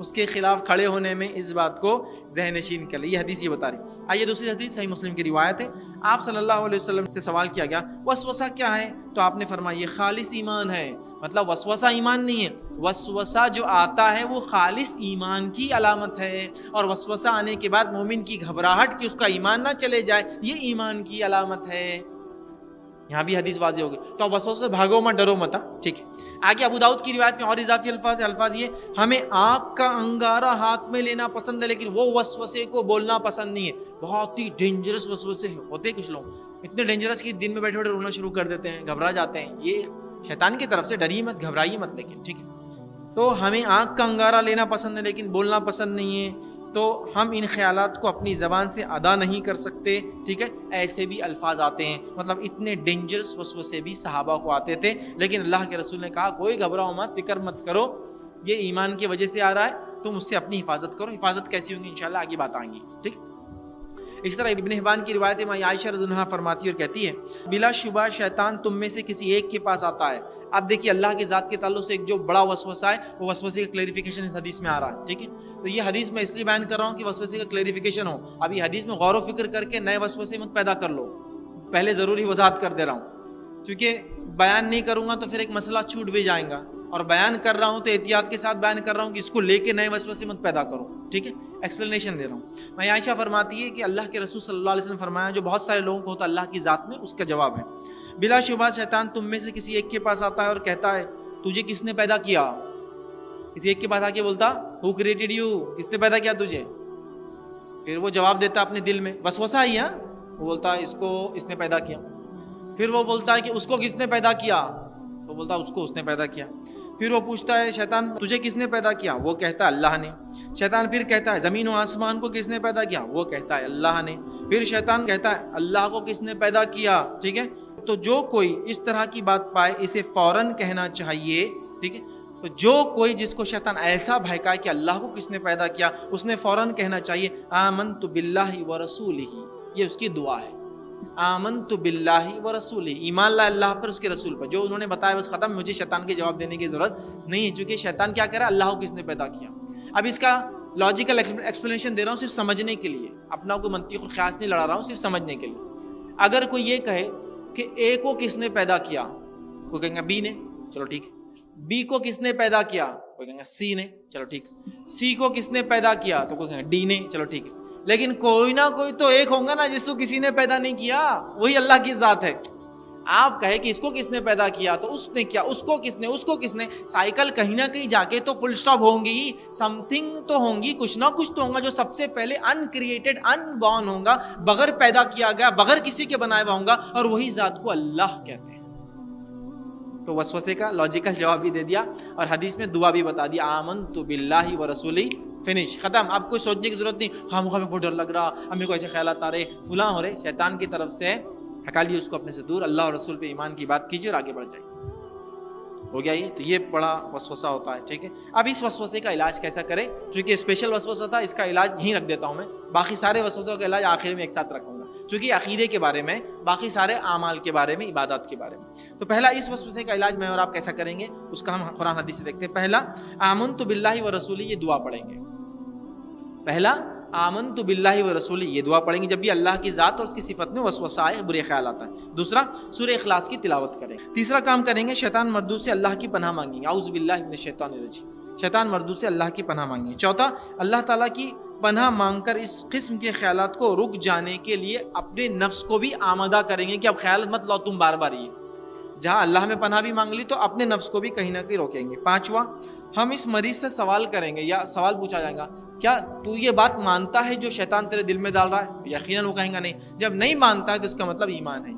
اس کے خلاف کھڑے ہونے میں اس بات کو ذہن نشین کر لیں. یہ حدیث یہ بتا رہی. آئیے دوسری حدیث صحیح مسلم کی روایت ہے. آپ صلی اللہ علیہ وسلم سے سوال کیا گیا وسوسہ کیا ہے, تو آپ نے فرمایا یہ خالص ایمان ہے. مطلب وسوسہ ایمان نہیں ہے, وسوسہ جو آتا ہے وہ خالص ایمان کی علامت ہے, اور وسوسہ آنے کے بعد مومن کی گھبراہٹ کہ اس کا ایمان نہ چلے جائے یہ ایمان کی علامت ہے. یہاں بھی حدیث واضح ہوگی. تو وسوسے سے بھاگو مت, ڈرو مت. ٹھیک ہے. آگے ابو داؤد کی روایت میں اور اضافی الفاظ یہ ہمیں آگ کا انگارہ ہاتھ میں لینا پسند ہے لیکن وہ وسوسے کو بولنا پسند نہیں ہے. بہت ہی ڈینجرس وسوسے ہوتے کچھ لوگ, اتنے ڈینجرس کہ دن میں بیٹھے بیٹھے رونا شروع کر دیتے ہیں, گھبرا جاتے ہیں. یہ شیطان کی طرف سے, ڈریے مت, گھبرائیے مت. لیکن ٹھیک ہے, تو ہمیں آگ کا انگارہ لینا پسند ہے لیکن بولنا پسند نہیں ہے, تو ہم ان خیالات کو اپنی زبان سے ادا نہیں کر سکتے. ٹھیک ہے, ایسے بھی الفاظ آتے ہیں. مطلب اتنے ڈینجرس وسوسے بھی صحابہ کو آتے تھے, لیکن اللہ کے رسول نے کہا کوئی گھبراؤ مت, فکر مت کرو, یہ ایمان کی وجہ سے آ رہا ہے, تم اس سے اپنی حفاظت کرو. حفاظت کیسی ہوگی انشاءاللہ آگے بات آئیں گی. ٹھیک. اس طرح ابن حبان کی روایت میں عائشہ رضی اللہ عنہا فرماتی ہے اور کہتی ہے بلا شبہ شیطان تم میں سے کسی ایک کے پاس آتا ہے. اب دیکھیے اللہ کی ذات کے تعلق سے ایک جو بڑا وسوسہ ہے وہ وسوسے کا کلیریفیکیشن اس حدیث میں آ رہا ہے. ٹھیک ہے, تو یہ حدیث میں اس لیے بیان کر رہا ہوں کہ وسوسے کا کلیریفیکیشن ہو. اب یہ حدیث میں غور و فکر کر کے نئے وسوسے مت پیدا کر لو, پہلے ضروری وضاحت کر دے رہا ہوں, کیونکہ بیان نہیں کروں گا تو پھر ایک مسئلہ چھوٹ بھی جائے گا, اور بیان کر رہا ہوں تو احتیاط کے ساتھ بیان کر رہا ہوں کہ اس کو لے کے نئے وسوسے مت پیدا کرو. ٹھیک ہے, ایکسپلینیشن دے رہا ہوں. میں عائشہ فرماتی ہے کہ اللہ کے رسول صلی اللہ علیہ وسلم فرمایا جو بہت سارے لوگوں کو ہوتا ہے اللہ کی ذات میں, اس کا جواب ہے بلا شبہ شیطان تم میں سے کسی ایک کے پاس آتا ہے اور کہتا ہے تجھے کس نے پیدا کیا. کسی ایک کے پاس آ کے بولتا ہو کریٹڈ یو, کس نے پیدا کیا تجھے. پھر وہ جواب دیتا اپنے دل میں, وسوسہ آئی ہے, وہ بولتا ہے اس کو اس نے پیدا کیا. پھر وہ بولتا ہے کہ اس کو کس نے پیدا کیا, وہ بولتا ہے اس کو اس نے پیدا کیا. پھر وہ پوچھتا ہے شیطان تجھے کس نے پیدا کیا, وہ کہتا ہے اللہ نے. شیطان پھر کہتا ہے زمین و آسمان کو کس نے پیدا کیا, وہ کہتا ہے اللہ نے. پھر شیطان کہتا ہے اللہ کو کس نے پیدا کیا. ٹھیک ہے, تو جو کوئی اس طرح کی بات پائے اسے فوراً کہنا چاہیے. ٹھیک ہے, تو جو کوئی جس کو شیطان ایسا بہکائے کہ اللہ کو کس نے پیدا کیا, اس نے فوراً کہنا چاہیے آمنت باللہ ورسولہ. یہ اس کی دعا ہے, آمنت باللہ ورسولہ, ایمان لا اللہ پر, اس کے رسول پر, جو انہوں نے بتایا بس ختم, مجھے شیطان کے جواب دینے کی ضرورت نہیں ہے, کیونکہ شیطان کیا کرا, اللہ کو کس نے پیدا کیا. اب اس کا لاجیکل ایکسپلینیشن دے رہا ہوں صرف سمجھنے کے لیے, اپنا کوئی منطق اور خیاس نہیں لڑا رہا ہوں, صرف سمجھنے کے لیے. اگر کوئی یہ کہے کہ اے کو کس نے پیدا کیا, کوئی کہیں گا بی نے, چلو ٹھیک. بی کو کس نے پیدا کیا, کوئی کہیں گا سی نے, چلو ٹھیک. سی کو کس نے پیدا کیا, تو کوئی کہیں گا ڈی نے, چلو ٹھیک. لیکن کوئی نہ کوئی تو ایک ہوگا نا جس کو کسی نے پیدا نہیں کیا, وہی اللہ کی ذات ہے. آپ کہے کہ اس کو کس نے پیدا کیا, تو اس نے کیا, اس کو کس نے, اس کو کس نے, سائیکل کہیں نہ کہیں جا کے تو فل سٹاپ ہوں گی, سم تھنگ تو ہوں گی, کچھ نہ کچھ تو ہوگا جو سب سے پہلے ان کریٹڈ, ان بورن ہوگا, بغیر پیدا کیا گیا, بغیر کسی کے بنایا ہوا ہوگا, اور وہی ذات کو اللہ کہتے ہیں. تو وسوسے کا لاجیکل جواب بھی دے دیا, اور حدیث میں دعا بھی بتا دیا آمنت باللہ ورسولہ, فنش, ختم. اب کوئی سوچنے کی ضرورت نہیں, ہمیں کو ڈر لگ رہا, ہمیں کو ایسے خیالات آ رہے, فلاں ہو رہے. شیطان کی طرف سے ہٹا لیے اس کو اپنے سے دور, اللہ اور رسول پہ ایمان کی بات کیجیے اور آگے بڑھ جائیے. ہو گیا یہ, تو یہ بڑا وسوسہ ہوتا ہے. ٹھیک ہے, اب اس وسوسے کا علاج کیسا کرے, چونکہ اسپیشل وسوسہ تھا, اس کا علاج یہیں رکھ دیتا ہوں میں, باقی سارے وسوسوں کا علاج آخر میں ایک ساتھ رکھوں گا, چونکہ عقیدے کے بارے میں, باقی سارے اعمال کے بارے میں, عبادات کے بارے میں. تو پہلا اس وسوسے کا علاج میں اور آپ کیسا کریں گے, اس کا ہم قرآن حدیث سے دیکھتے ہیں. پہلا آمنت باللہ ورسولہ, یہ دعا پڑھیں گے. پہلا آمنت باللہ ورسولہ, یہ دعا پڑھیں گے جب بھی اللہ کی ذات اور اس کی صفت میں وسوسہ آئے, برے خیال آتا ہے. دوسرا سورہ اخلاص کی تلاوت کریں. تیسرا کام کریں گے شیطان مردود سے اللہ کی پناہ مانگیں گے, اعوذ باللہ من الشیطان الرجیم, شیطان مردود سے اللہ کی پناہ مانگیں گے. چوتھا اللہ تعالیٰ کی پناہ مانگ کر اس قسم کے خیالات کو رک جانے کے لیے اپنے نفس کو بھی آمادہ کریں گے کہ اب خیال مت لاؤ تم بار بار, یہ جہاں اللہ میں پناہ بھی مانگ لی تو اپنے نفس کو بھی کہیں نہ کہیں روکیں گے. پانچواں ہم اس مریض سے سوال کریں گے, یا سوال پوچھا جائے گا کیا تو یہ بات مانتا ہے جو شیطان تیرے دل میں ڈال رہا ہے, یقیناً وہ کہیں گا نہیں. جب نہیں مانتا ہے تو اس کا مطلب ایمان ہے,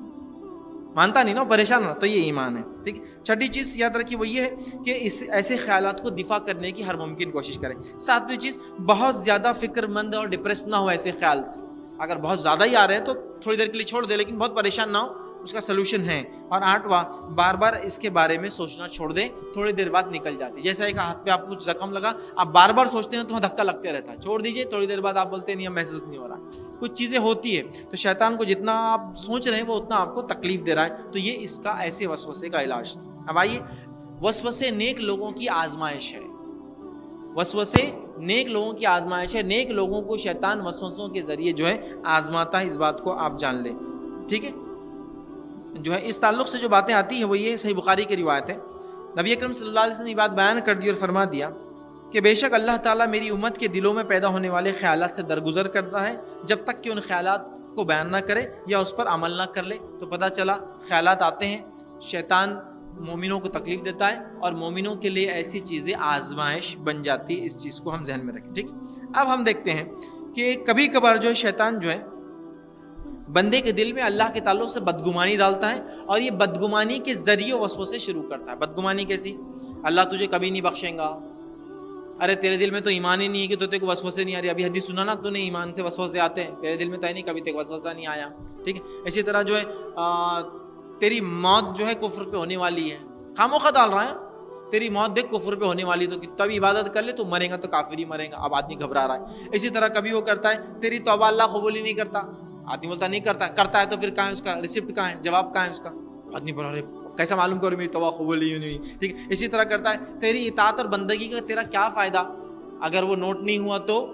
مانتا نہیں نا, پریشان ہونا, تو یہ ایمان ہے. ٹھیک. چھٹی چیز یاد رکھیے وہ یہ ہے کہ اس ایسے خیالات کو دفاع کرنے کی ہر ممکن کوشش کریں. ساتویں چیز بہت زیادہ فکر مند اور ڈپریس نہ ہو ایسے خیال سے, اگر بہت زیادہ ہی آ رہے ہیں تو تھوڑی دیر کے لیے چھوڑ دے, لیکن بہت پریشان نہ ہو, اس کا سلوشن ہے. اور آٹھواں بار بار اس کے بارے میں سوچنا چھوڑ دیں, تھوڑی دیر بعد نکل جاتی. جیسا ایک ہاتھ پہ آپ کو زخم لگا, آپ بار بار سوچتے ہیں تو وہاں دھکا لگتے رہتا ہے, چھوڑ دیجئے, تھوڑی دیر بعد آپ بولتے ہیں نہیں محسوس نہیں ہو رہا. کچھ چیزیں ہوتی ہے تو شیطان کو جتنا آپ سوچ رہے ہیں وہ اتنا آپ کو تکلیف دے رہا ہے, تو یہ اس کا ایسے وسوسے کا علاج تھا. اب آئیے, وسوسے نیک لوگوں کی آزمائش ہے, وسوسے نیک لوگوں کی آزمائش ہے، نیک لوگوں کو شیطان وسوسوں کے ذریعے جو ہے آزماتا ہے، اس بات کو آپ جان لیں، ٹھیک ہے۔ جو ہے اس تعلق سے جو باتیں آتی ہیں وہ یہ صحیح بخاری کی روایت ہے، نبی اکرم صلی اللہ علیہ وسلم نے یہ بات بیان کر دی اور فرما دیا کہ بے شک اللہ تعالیٰ میری امت کے دلوں میں پیدا ہونے والے خیالات سے درگزر کرتا ہے جب تک کہ ان خیالات کو بیان نہ کرے یا اس پر عمل نہ کر لے۔ تو پتہ چلا خیالات آتے ہیں، شیطان مومنوں کو تکلیف دیتا ہے اور مومنوں کے لیے ایسی چیزیں آزمائش بن جاتی ہے، اس چیز کو ہم ذہن میں رکھیں، ٹھیک۔ اب ہم دیکھتے ہیں کہ کبھی کبھار جو شیطان جو ہے بندے کے دل میں اللہ کے تعلق سے بدگمانی ڈالتا ہے اور یہ بدگمانی کے ذریعے وسوسے شروع کرتا ہے۔ بدگمانی کیسی؟ اللہ تجھے کبھی نہیں بخشیں گا، ارے تیرے دل میں تو ایمان ہی نہیں ہے کہ تو تیرے کو وسوسے نہیں آ رہی، ابھی حدیث سنا نا تو نے ایمان سے وسوسے آتے ہیں، تیرے دل میں تو ہے نہیں، کبھی تیرے کو وسوسہ نہیں آیا، ٹھیک ہے۔ اسی طرح جو ہے تیری موت جو ہے کفر پہ ہونے والی ہے، خاموخواہ ڈال رہا ہے، تیری موت دیکھ کفر پہ ہونے والی، تو تب عبادت کر لے، تو مرے گا تو کافر ہی مرے گا، اب آدمی گھبرا رہا ہے۔ اسی طرح کبھی وہ کرتا ہے تیری توبہ اللہ قبول ہی نہیں کرتا، آدمی بولتا نہیں کرتا، کرتا ہے تو پھر کہاں ہے اس کا ریسیپٹ، کہاں ہے جواب، کہاں ہے اس کا؟ آدمی بولا ارے کیسا معلوم کروں میری توبہ قبول ہی نہیں ہوئی، ٹھیک ہے۔ اسی طرح کرتا ہے تیری اطاعت اور بندگی کا تیرا کیا فائدہ، اگر وہ نوٹ نہیں ہوا تو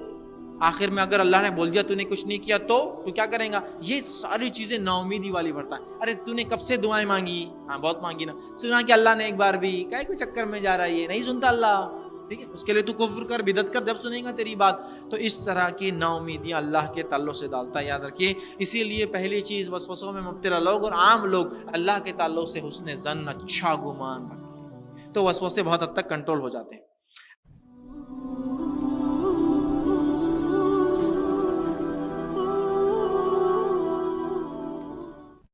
آخر میں اگر اللہ نے بول دیا تو نے کچھ نہیں کیا تو کیا کریں گا؟ یہ ساری چیزیں نا امیدی والی بڑھتا ہے۔ ارے تو نے کب سے دعائیں مانگی؟ ہاں بہت مانگی نا، سنا کہ اللہ نے ایک بار بھی، کئی کو چکر میں جا رہا ہے، یہ نہیں سنتا اللہ، ٹھیک ہے، اس کے لیے تو کفر کر، بدعت کر، جب سنیں گا تیری بات۔ تو اس طرح کی نا امیدیاں اللہ کے تعلق سے ڈالتا ہے، یاد رکھیے۔ اسی لیے پہلی چیز وسوسوں میں مبتلا لوگ اور عام لوگ اللہ کے تعلق سے حسن ظن، اچھا گمان رکھیں، تو وسوسے بہت حد تک کنٹرول ہو جاتے ہیں۔